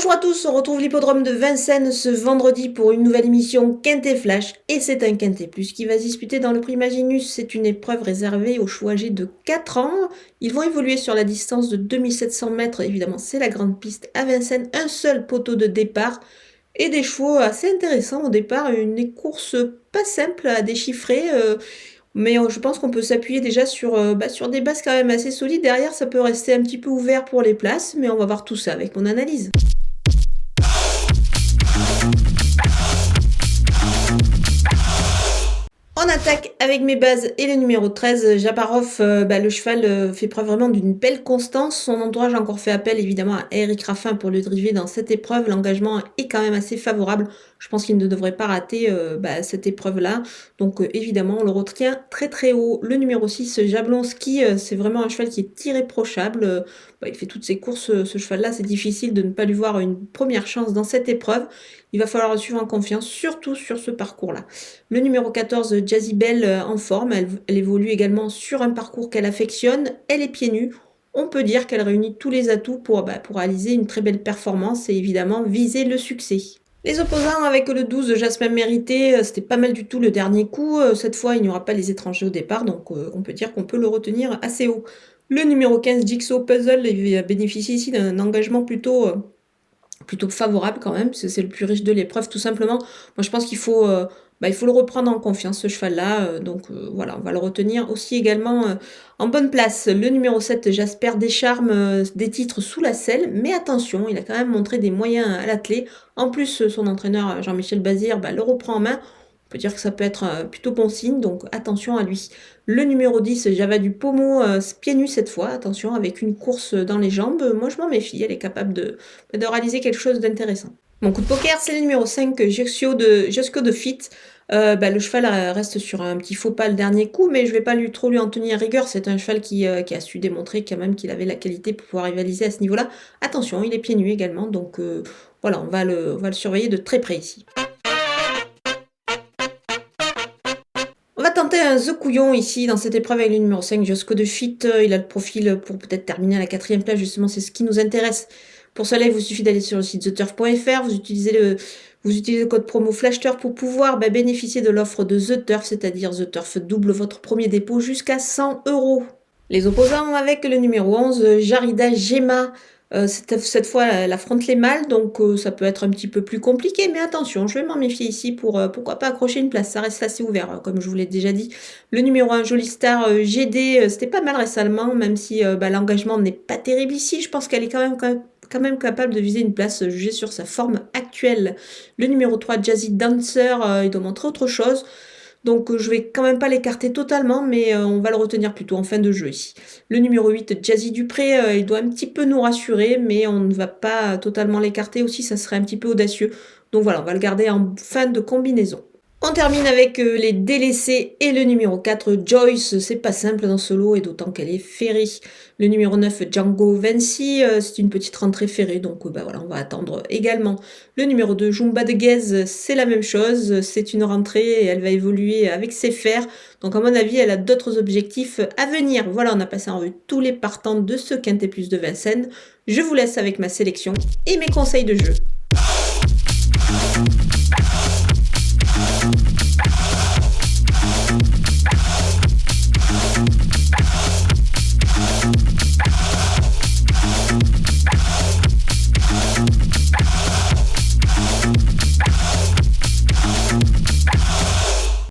Bonjour à tous, on retrouve l'hippodrome de Vincennes ce vendredi pour une nouvelle émission Quintet Flash et c'est un Quintet Plus qui va se disputer dans le Prix Maginus. C'est une épreuve réservée aux chevaux âgés de 4 ans. Ils vont évoluer sur la distance de 2700 mètres, évidemment c'est la grande piste à Vincennes, un seul poteau de départ et des chevaux assez intéressants au départ, une course pas simple à déchiffrer. Mais je pense qu'on peut s'appuyer déjà sur des bases quand même assez solides. Derrière, ça peut rester un petit peu ouvert pour les places, mais on va voir tout ça avec mon analyse. On attaque avec mes bases et le numéro 13, Jabarov, le cheval fait preuve vraiment d'une belle constance. Son entourage a encore fait appel évidemment à Eric Raffin pour le driver dans cette épreuve. L'engagement est quand même assez favorable. Je pense qu'il ne devrait pas rater cette épreuve-là. Donc évidemment, on le retient très très haut. Le numéro 6, Jablonski, c'est vraiment un cheval qui est irréprochable. Il fait toutes ses courses, ce cheval-là. C'est difficile de ne pas lui voir une première chance dans cette épreuve. Il va falloir le suivre en confiance, surtout sur ce parcours-là. Le numéro 14, Jazzy Bell, en forme. Elle évolue également sur un parcours qu'elle affectionne. Elle est pieds nus. On peut dire qu'elle réunit tous les atouts pour réaliser une très belle performance et évidemment viser le succès. Les opposants avec le 12, Jasmin Mérité, c'était pas mal du tout le dernier coup. Cette fois, il n'y aura pas les étrangers au départ, donc on peut dire qu'on peut le retenir assez haut. Le numéro 15, Jigsaw Puzzle, il bénéficie ici d'un engagement plutôt favorable quand même, parce que c'est le plus riche de l'épreuve tout simplement. Moi je pense qu'il faut, il faut le reprendre en confiance ce cheval-là, voilà, on va le retenir aussi également en bonne place. Le numéro 7, Jasper Descharmes, des titres sous la selle, mais attention, il a quand même montré des moyens à l'attelé. En plus, son entraîneur Jean-Michel Bazir le reprend en main. On peut dire que ça peut être plutôt bon signe, donc attention à lui. Le numéro 10, Java du Pommeau, pieds nus cette fois, attention, avec une course dans les jambes. Moi, je m'en méfie, elle est capable de réaliser quelque chose d'intéressant. Mon coup de poker, c'est le numéro 5, Jusco de Fit. Le cheval reste sur un petit faux pas le dernier coup, mais je vais pas trop lui en tenir rigueur. C'est un cheval qui a su démontrer quand même qu'il avait la qualité pour pouvoir rivaliser à ce niveau-là. Attention, il est pieds nus également, donc voilà, on va le surveiller de très près ici. On va tenter un The Couillon ici dans cette épreuve avec le numéro 5, Josco de Fit. Il a le profil pour peut-être terminer à la 4e place, justement, c'est ce qui nous intéresse. Pour cela, il vous suffit d'aller sur le site theturf.fr, vous utilisez le code promo FlashTurf pour pouvoir bénéficier de l'offre de The Turf, c'est-à-dire The Turf double votre premier dépôt jusqu'à 100 €. Les opposants avec le numéro 11, Jarida Gemma. Cette fois, elle affronte les mâles, donc ça peut être un petit peu plus compliqué, mais attention, je vais m'en méfier ici pour pourquoi pas accrocher une place, ça reste assez ouvert, comme je vous l'ai déjà dit. Le numéro 1, Jolie Star, GD, c'était pas mal récemment, même si l'engagement n'est pas terrible ici, je pense qu'elle est quand même capable de viser une place jugée sur sa forme actuelle. Le numéro 3, Jazzy Dancer, il doit montrer autre chose. Donc je vais quand même pas l'écarter totalement, mais on va le retenir plutôt en fin de jeu ici. Le numéro 8, Jazzy Dupré, il doit un petit peu nous rassurer, mais on ne va pas totalement l'écarter aussi, ça serait un petit peu audacieux. Donc voilà, on va le garder en fin de combinaison. On termine avec les délaissés et le numéro 4, Joyce. C'est pas simple dans ce lot et d'autant qu'elle est ferrée. Le numéro 9, Django Vinci, c'est une petite rentrée ferrée, donc voilà, on va attendre également. Le numéro 2, Jumba de Guez, c'est la même chose, c'est une rentrée et elle va évoluer avec ses fers. Donc à mon avis, elle a d'autres objectifs à venir. Voilà, on a passé en revue tous les partants de ce Quintet Plus de Vincennes. Je vous laisse avec ma sélection et mes conseils de jeu.